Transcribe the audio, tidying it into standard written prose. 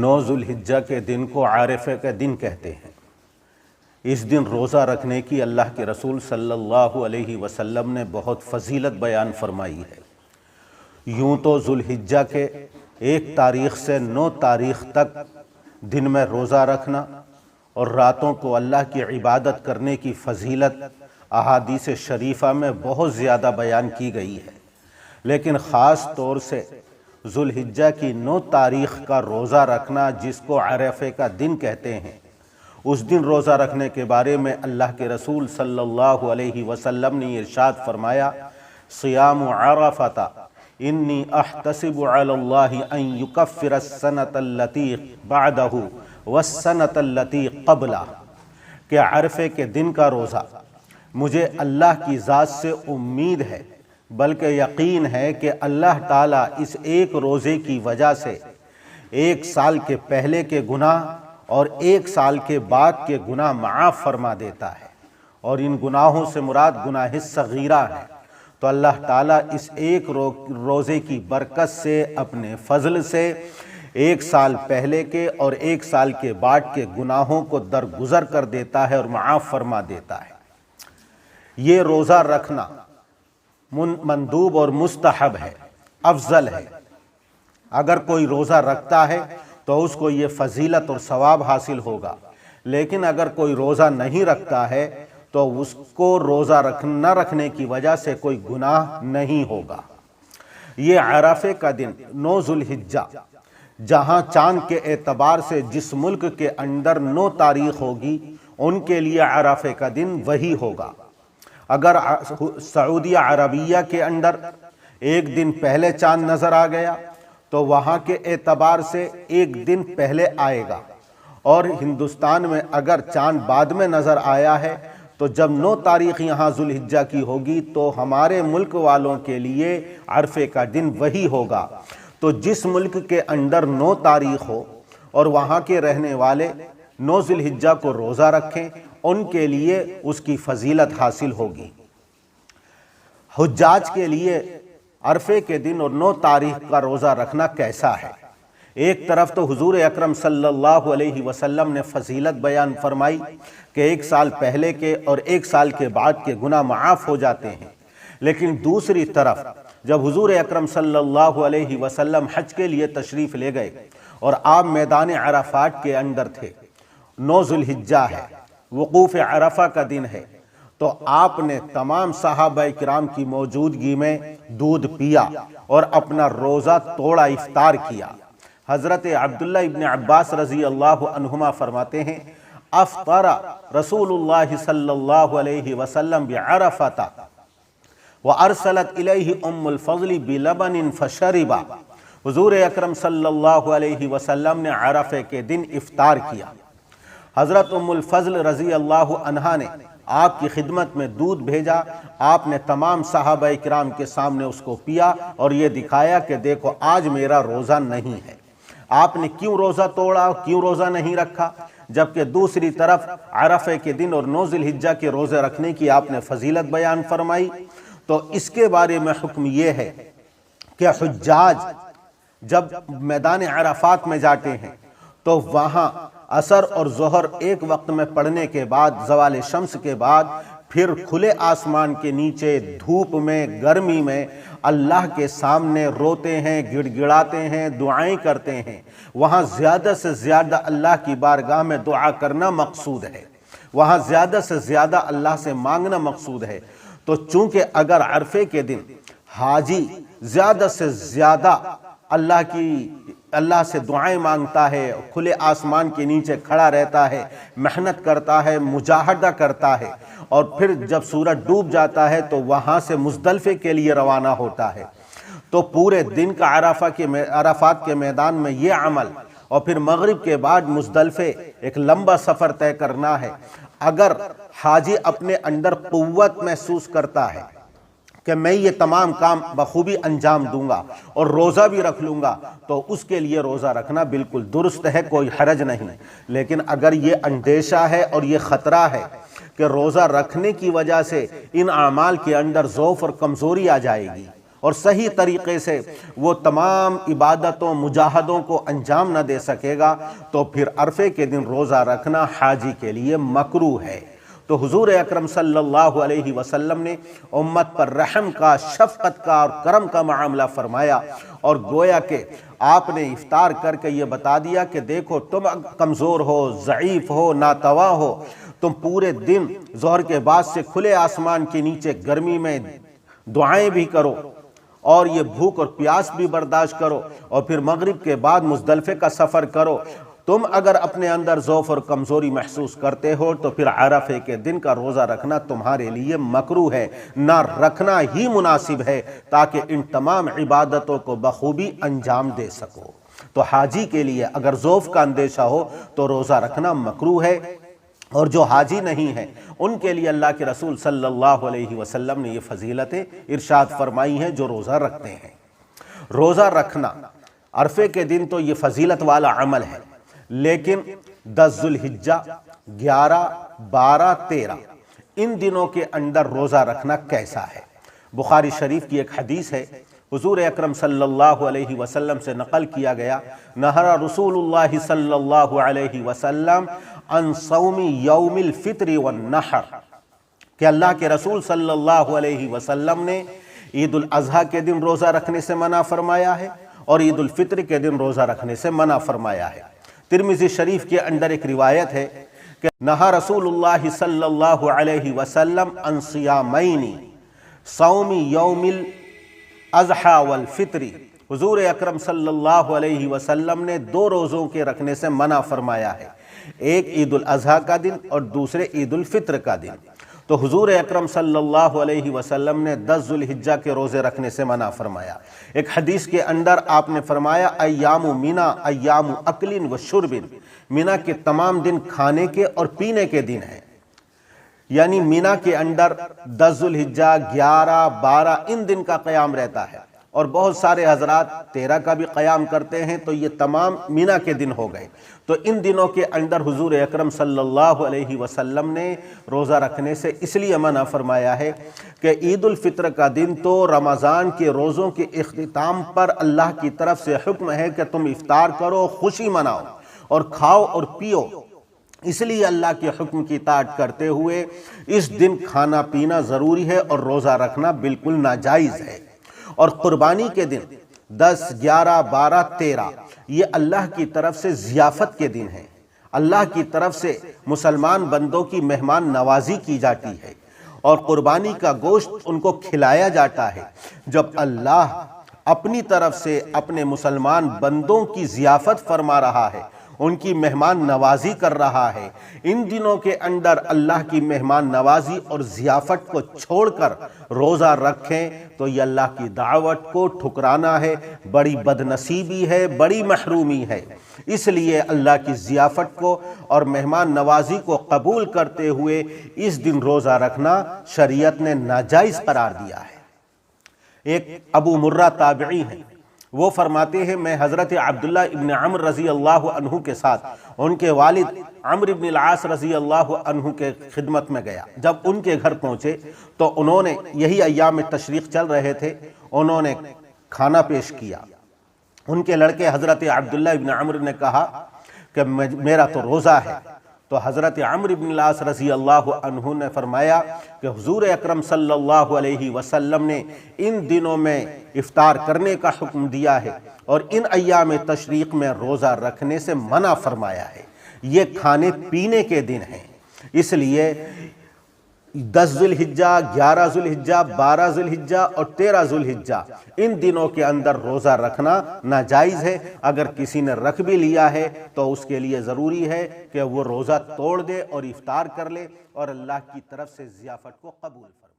9 ذوالحجہ کے دن کو عرفہ کا دن کہتے ہیں۔ اس دن روزہ رکھنے کی اللہ کے رسول صلی اللہ علیہ وسلم نے بہت فضیلت بیان فرمائی ہے۔ یوں تو ذوالحجہ کے 1 تاریخ سے 9 تاریخ تک دن میں روزہ رکھنا اور راتوں کو اللہ کی عبادت کرنے کی فضیلت احادیث شریفہ میں بہت زیادہ بیان کی گئی ہے، لیکن خاص طور سے ذوالحجہ کی 9 تاریخ کا روزہ رکھنا، جس کو عرفہ کا دن کہتے ہیں، اس دن روزہ رکھنے کے بارے میں اللہ کے رسول صلی اللہ علیہ وسلم نے ارشاد فرمایا، صیام عرفہ انی احتسب علی اللہ ان یکفر السنۃ التی بعدہ والسنۃ التی قبلہ، کہ عرفے کے دن کا روزہ مجھے اللہ کی ذات سے امید ہے، بلکہ یقین ہے کہ اللہ تعالیٰ اس ایک روزے کی وجہ سے 1 سال کے پہلے کے گناہ اور 1 سال کے بعد کے گناہ معاف فرما دیتا ہے، اور ان گناہوں سے مراد گناہ صغیرہ ہے۔ تو اللہ تعالیٰ اس ایک روزے کی برکت سے، اپنے فضل سے 1 سال پہلے کے اور 1 سال کے بعد کے گناہوں کو درگزر کر دیتا ہے اور معاف فرما دیتا ہے۔ یہ روزہ رکھنا مندوب اور مستحب ہے، افضل ہے۔ اگر کوئی روزہ رکھتا ہے تو اس کو یہ فضیلت اور ثواب حاصل ہوگا، لیکن اگر کوئی روزہ نہیں رکھتا ہے تو اس کو روزہ نہ رکھنے کی وجہ سے کوئی گناہ نہیں ہوگا۔ یہ عرفے کا دن 9 ذوالحجہ، جہاں چاند کے اعتبار سے جس ملک کے اندر 9 تاریخ ہوگی، ان کے لیے عرفے کا دن وہی ہوگا۔ اگر سعودیہ عربیہ کے اندر 1 دن پہلے چاند نظر آ گیا تو وہاں کے اعتبار سے 1 دن پہلے آئے گا، اور ہندوستان میں اگر چاند بعد میں نظر آیا ہے تو جب 9 تاریخ یہاں ذوالحجہ کی ہوگی تو ہمارے ملک والوں کے لیے عرفے کا دن وہی ہوگا۔ تو جس ملک کے اندر 9 تاریخ ہو اور وہاں کے رہنے والے 9 ذوالحجہ کو روزہ رکھیں، ان کے لیے اس کی فضیلت حاصل ہوگی۔ حجاج کے لیے عرفے کے دن اور 9 تاریخ کا روزہ رکھنا کیسا ہے؟ ایک طرف تو حضور اکرم صلی اللہ علیہ وسلم نے فضیلت بیان فرمائی کہ 1 سال پہلے کے اور 1 سال کے بعد کے گناہ معاف ہو جاتے ہیں، لیکن دوسری طرف جب حضور اکرم صلی اللہ علیہ وسلم حج کے لیے تشریف لے گئے اور آپ میدان عرفات کے اندر تھے، 9 ذوالحجہ ہے، وقوف عرفہ کا دن ہے، تو آپ نے تمام صحابہ کرام کی موجودگی میں دودھ پیا اور اپنا روزہ توڑا، افطار کیا۔ حضرت عبداللہ ابن عباس رضی اللہ عنہما فرماتے ہیں، افطر رسول اللہ صلی اللہ علیہ وسلم بعرفہ وارسلت الیہ ام الفضل بلبن فشربا، حضور اکرم صلی اللہ علیہ وسلم نے عرفے کے دن افطار کیا۔ حضرت ام الفضل رضی اللہ عنہا نے آپ کی خدمت میں دودھ بھیجا، آپ نے تمام صحابہ کرام کے سامنے اس کو پیا اور یہ دکھایا کہ دیکھو آج میرا روزہ نہیں ہے۔ آپ نے کیوں روزہ توڑا، کیوں روزہ نہیں رکھا؟ جبکہ دوسری طرف عرفے کے دن اور 9 ذوالحجہ کے روزے رکھنے کی آپ نے فضیلت بیان فرمائی۔ تو اس کے بارے میں حکم یہ ہے کہ حجاج جب میدان عرفات میں جاتے ہیں تو وہاں عصر اور ظہر ایک وقت میں پڑھنے کے بعد، زوال شمس کے بعد، پھر کھلے آسمان کے نیچے دھوپ میں، گرمی میں اللہ کے سامنے روتے ہیں، گڑ گڑاتے ہیں، دعائیں کرتے ہیں۔ وہاں زیادہ سے زیادہ اللہ کی بارگاہ میں دعا کرنا مقصود ہے، وہاں زیادہ سے زیادہ اللہ سے مانگنا مقصود ہے۔ تو چونکہ اگر عرفے کے دن حاجی زیادہ سے زیادہ اللہ سے دعائیں مانگتا ہے، کھلے آسمان کے نیچے کھڑا رہتا ہے، محنت کرتا ہے، مجاہدہ کرتا ہے، اور پھر جب سورج ڈوب جاتا ہے تو وہاں سے مزدلفے کے لیے روانہ ہوتا ہے، تو پورے دن کا عرفات کے میدان میں یہ عمل، اور پھر مغرب کے بعد مزدلفے ایک لمبا سفر طے کرنا ہے۔ اگر حاجی اپنے اندر قوت محسوس کرتا ہے کہ میں یہ تمام کام بخوبی انجام دوں گا اور روزہ بھی رکھ لوں گا، تو اس کے لیے روزہ رکھنا بالکل درست ہے، کوئی حرج نہیں۔ لیکن اگر یہ اندیشہ ہے اور یہ خطرہ ہے کہ روزہ رکھنے کی وجہ سے ان اعمال کے اندر ضعف اور کمزوری آ جائے گی اور صحیح طریقے سے وہ تمام عبادتوں مجاہدوں کو انجام نہ دے سکے گا تو پھر عرفے کے دن روزہ رکھنا حاجی کے لیے مکروہ ہے۔ تو حضور اکرم صلی اللہ علیہ وسلم نے امت پر رحم کا، شفقت کا اور کرم کا معاملہ فرمایا، اور گویا کہ آپ نے افطار کر کے یہ بتا دیا کہ دیکھو تم کمزور ہو، ضعیف ہو، ناتوا ہو، تم پورے دن ظہر کے بعد سے کھلے آسمان کے نیچے گرمی میں دعائیں بھی کرو اور یہ بھوک اور پیاس بھی برداشت کرو، اور پھر مغرب کے بعد مزدلفے کا سفر کرو۔ تم اگر اپنے اندر ضعف اور کمزوری محسوس کرتے ہو تو پھر عرفے کے دن کا روزہ رکھنا تمہارے لیے مکروہ ہے، نہ رکھنا ہی مناسب ہے، تاکہ ان تمام عبادتوں کو بخوبی انجام دے سکو۔ تو حاجی کے لیے اگر ضعف کا اندیشہ ہو تو روزہ رکھنا مکروہ ہے، اور جو حاجی نہیں ہیں ان کے لیے اللہ کے رسول صلی اللہ علیہ وسلم نے یہ فضیلتیں ارشاد فرمائی ہیں جو روزہ رکھتے ہیں۔ روزہ رکھنا عرفے کے دن تو یہ فضیلت والا عمل ہے، لیکن 10 ذوالحجہ، 11، 12، 13 ان دنوں کے اندر روزہ رکھنا کیسا ہے؟ بخاری شریف کی ایک حدیث ہے، حضور اکرم صلی اللہ علیہ وسلم سے نقل کیا گیا، نہر رسول اللہ صلی اللہ علیہ وسلم عن صوم یوم الفطر والنحر، کہ اللہ کے رسول صلی اللہ علیہ وسلم نے عید الاضحیٰ کے دن روزہ رکھنے سے منع فرمایا ہے اور عید الفطر کے دن روزہ رکھنے سے منع فرمایا ہے۔ ترمذی شریف کے اندر ایک روایت ہے کہ نہا رسول اللہ صلی اللہ علیہ وسلم عن صیامین، صوم یوم الاضحیٰ والفطر، حضور اکرم صلی اللہ علیہ وسلم نے 2 روزوں کے رکھنے سے منع فرمایا ہے، ایک عید الاضحیٰ کا دن اور دوسرے عید الفطر کا دن۔ تو حضور اکرم صلی اللہ علیہ وسلم نے 10 ذوالحجہ کے روزے رکھنے سے منع فرمایا۔ ایک حدیث کے اندر آپ نے فرمایا ایام مینا ایام اکل و شرب، مینا کے تمام دن کھانے کے اور پینے کے دن ہیں، یعنی مینا کے اندر 10 ذوالحجہ، 11، 12 ان دن کا قیام رہتا ہے، اور بہت سارے حضرات 13 کا بھی قیام کرتے ہیں، تو یہ تمام مینا کے دن ہو گئے۔ تو ان دنوں کے اندر حضور اکرم صلی اللہ علیہ وسلم نے روزہ رکھنے سے اس لیے منع فرمایا ہے کہ عید الفطر کا دن تو رمضان کے روزوں کے اختتام پر اللہ کی طرف سے حکم ہے کہ تم افطار کرو، خوشی مناؤ اور کھاؤ اور پیو، اس لیے اللہ کے حکم کی اطاعت کرتے ہوئے اس دن کھانا پینا ضروری ہے اور روزہ رکھنا بالکل ناجائز ہے۔ اور قربانی کے دن 10، 11، 12، 13 یہ اللہ کی طرف سے ضیافت کے دن ہیں، اللہ کی طرف سے مسلمان بندوں کی مہمان نوازی کی جاتی ہے، اور قربانی کا گوشت ان کو کھلایا جاتا ہے۔ جب اللہ اپنی طرف سے اپنے مسلمان بندوں کی ضیافت فرما رہا ہے، ان کی مہمان نوازی کر رہا ہے، ان دنوں کے اندر اللہ کی مہمان نوازی اور ضیافت کو چھوڑ کر روزہ رکھیں تو یہ اللہ کی دعوت کو ٹھکرانا ہے، بڑی بدنصیبی ہے، بڑی محرومی ہے۔ اس لیے اللہ کی ضیافت کو اور مہمان نوازی کو قبول کرتے ہوئے اس دن روزہ رکھنا شریعت نے ناجائز قرار دیا ہے۔ ایک ابو مرہ تابعی ہیں، وہ فرماتے ہیں میں حضرت عبداللہ ابن عمر رضی اللہ عنہ کے ساتھ ان کے والد عمرو بن العاص رضی اللہ عنہ کے خدمت میں گیا۔ جب ان کے گھر پہنچے تو انہوں نے، یہی ایام تشریق چل رہے تھے، انہوں نے کھانا پیش کیا۔ ان کے لڑکے حضرت عبداللہ ابن عمر نے کہا کہ میرا تو روزہ ہے، تو حضرت عمرو بن العاص رضی اللہ عنہ نے فرمایا کہ حضور اکرم صلی اللہ علیہ وسلم نے ان دنوں میں افطار کرنے کا حکم دیا ہے اور ان ایام تشریق میں روزہ رکھنے سے منع فرمایا ہے، یہ کھانے پینے کے دن ہیں، اس لیے 10 ذوالحجہ، 11 ذوالحجہ، 12 ذوالحجہ اور 13 ذوالحجہ ان دنوں کے اندر روزہ رکھنا ناجائز ہے۔ اگر کسی نے رکھ بھی لیا ہے تو اس کے لیے ضروری ہے کہ وہ روزہ توڑ دے اور افطار کر لے اور اللہ کی طرف سے ضیافت کو قبول فرمائے۔